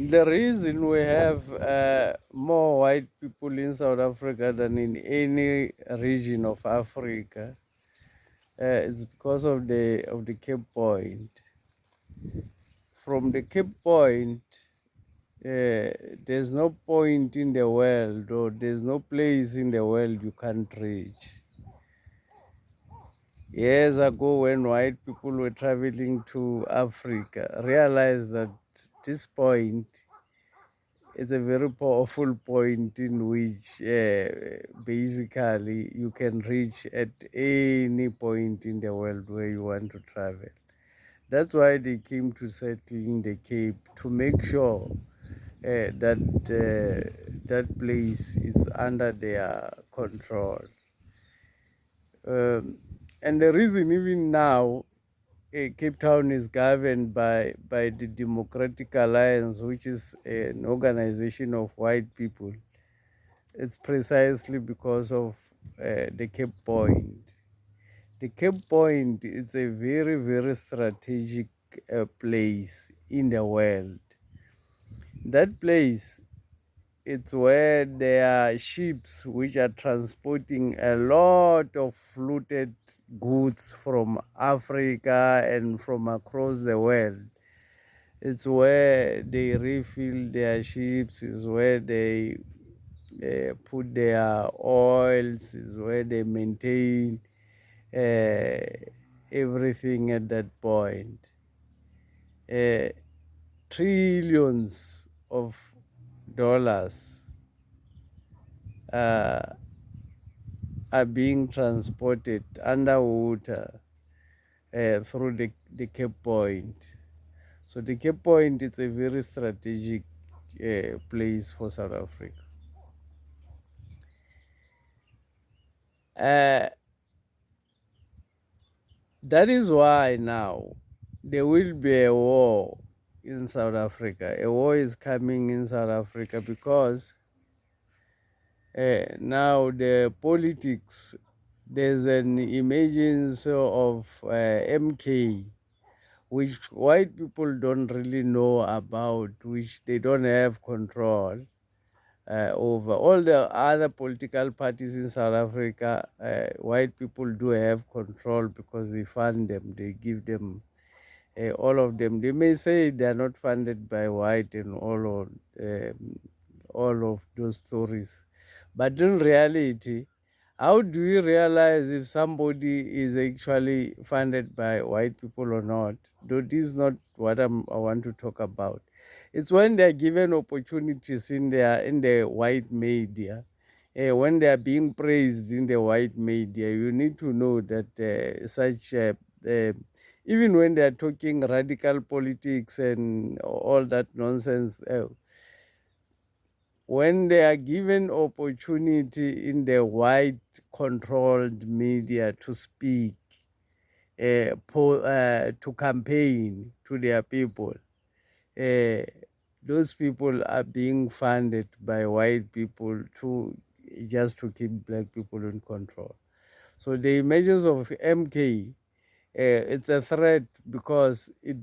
The reason we have more white people in South Africa than in any region of Africa is because of the Cape Point. From the Cape Point, there's no point in the world, or there's no place in the world you can't reach. Years ago, when white people were traveling to Africa, realized that this point is a very powerful point in which basically you can reach at any point in the world where you want to travel. That's why they came to settle in the Cape, to make sure that place is under their control. And the reason even now Cape Town is governed by the Democratic Alliance, which is an organization of white people. It's precisely because of the Cape Point. The Cape Point is a very, very strategic place in the world. That place, it's where there are ships which are transporting a lot of fluted goods from Africa and from across the world. It's where they refill their ships, is where they put their oils, is where they maintain everything at that point. Trillions of dollars uh, are being transported underwater through the Cape Point. So the Cape Point is a very strategic place for South Africa. That is why now there will be a war in South Africa. A war is coming in South Africa because now the politics, there's an emergence of MK, which white people don't really know about, which they don't have control over. All the other political parties in South Africa, white people do have control because they fund them, they give them all of them. They may say they are not funded by white and all of those stories. But in reality, how do we realize if somebody is actually funded by white people or not? Though this is not what I want to talk about. It's when they are given opportunities in the white media, when they are being praised in the white media. You need to know that even when they are talking radical politics and all that nonsense, when they are given opportunity in the white controlled media to speak, to campaign to their people, those people are being funded by white people just to keep black people in control. So the images of MK, it's a threat because it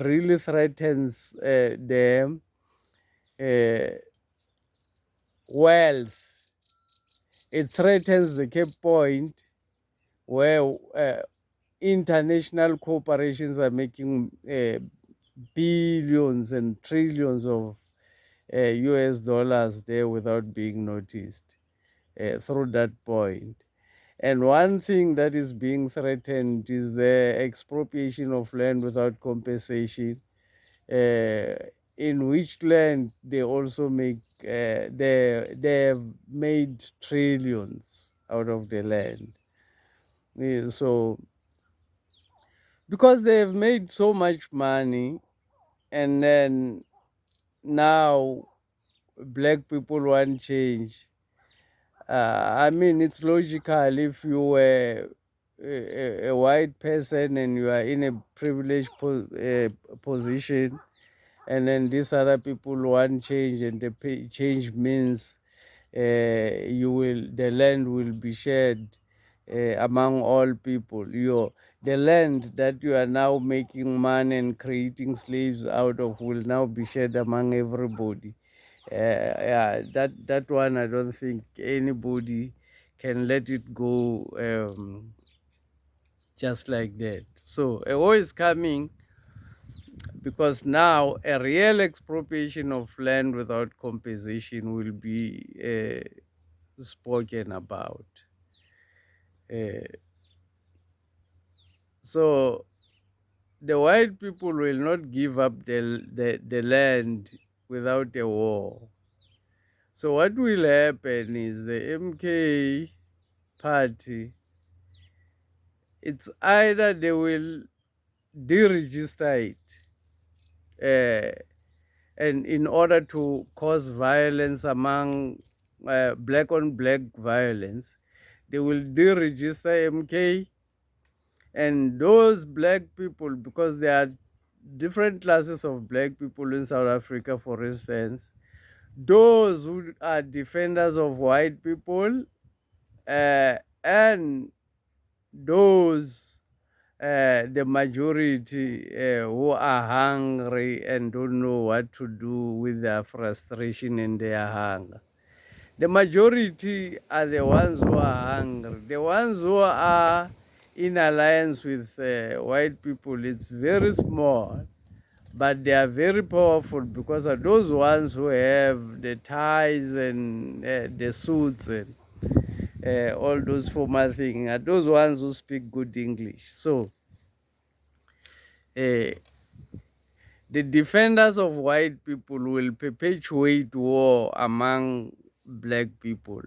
really threatens them wealth. It threatens the Cape Point, where international corporations are making billions and trillions of US dollars there without being noticed through that point. And one thing that is being threatened is the expropriation of land without compensation, in which land they also make, they have made trillions out of the land. So, because they have made so much money, and then now black people want change. I mean, it's logical if you were a white person and you are in a privileged position, and then these other people want change, and the change means the land will be shared among all people. the land that you are now making money and creating slaves out of will now be shared among everybody. Yeah, that one I don't think anybody can let it go just like that. So a war is coming because now a real expropriation of land without compensation will be spoken about. Uh, so the white people will not give up the land without a war. So what will happen is the MK party, it's either they will deregister it, and in order to cause violence among black on black violence, they will deregister MK, and those black people, because there are different classes of black people in South Africa, for instance, those who are defenders of white people, and those the majority who are hungry and don't know what to do with their frustration and their hunger. The majority are the ones who are hungry. The ones who are in alliance with white people, it's very small, but they are very powerful because of those ones who have the ties and the suits and all those formal things are those ones who speak good English. So uh, the defenders of white people will perpetuate war among black people,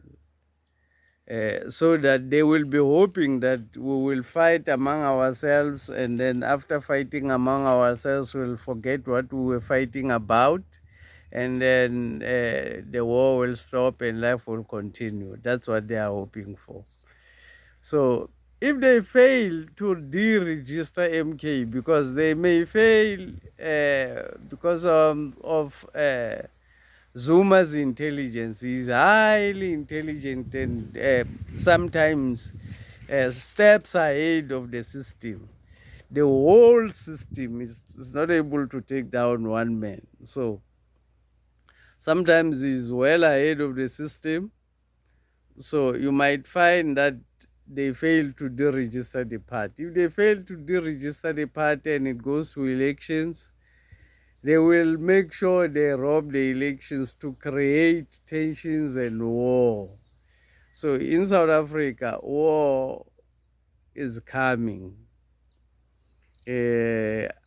so that they will be hoping that we will fight among ourselves, and then after fighting among ourselves, we'll forget what we were fighting about, and then the war will stop and life will continue. That's what they are hoping for. So if they fail to deregister MK, because they may fail because of Zuma's intelligence, he's highly intelligent and sometimes steps ahead of the system. The whole system is not able to take down one man. So sometimes he's well ahead of the system. So you might find that they fail to deregister the party. If they fail to deregister the party and it goes to elections, they will make sure they rob the elections to create tensions and war. So in South Africa, war is coming.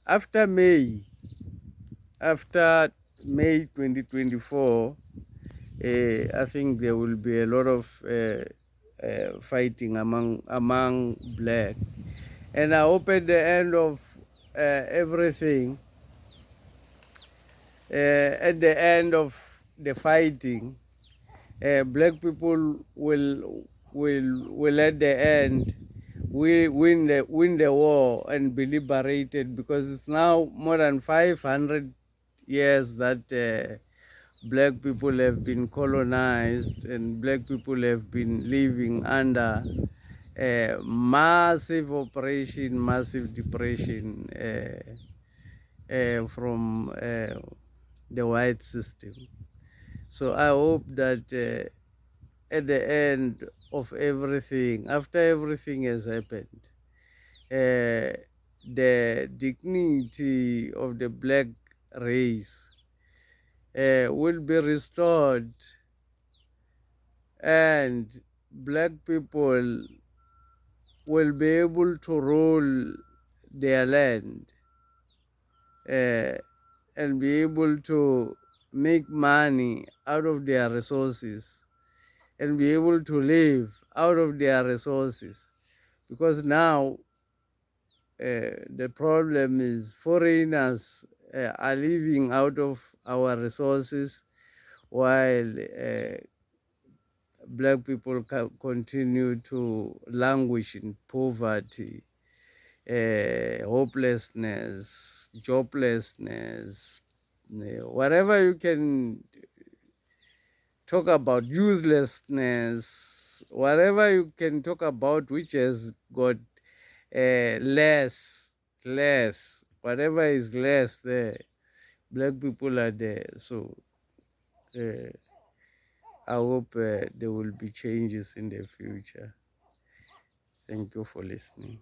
After May 2024, I think there will be a lot of fighting among black, and I hope at the end of everything, at the end of the fighting, black people will at the end win the war and be liberated, because it's now more than 500 years that black people have been colonized and black people have been living under massive oppression, massive depression from the white system. So I hope that at the end of everything, after everything has happened, the dignity of the black race will be restored, and black people will be able to rule their land uh, and be able to make money out of their resources and be able to live out of their resources. Because now the problem is foreigners are living out of our resources, while black people continue to languish in poverty, hopelessness, joblessness, whatever you can talk about, uselessness, whatever you can talk about which has got less, whatever is less there, black people are there. So uh, I hope there will be changes in the future. Thank you for listening.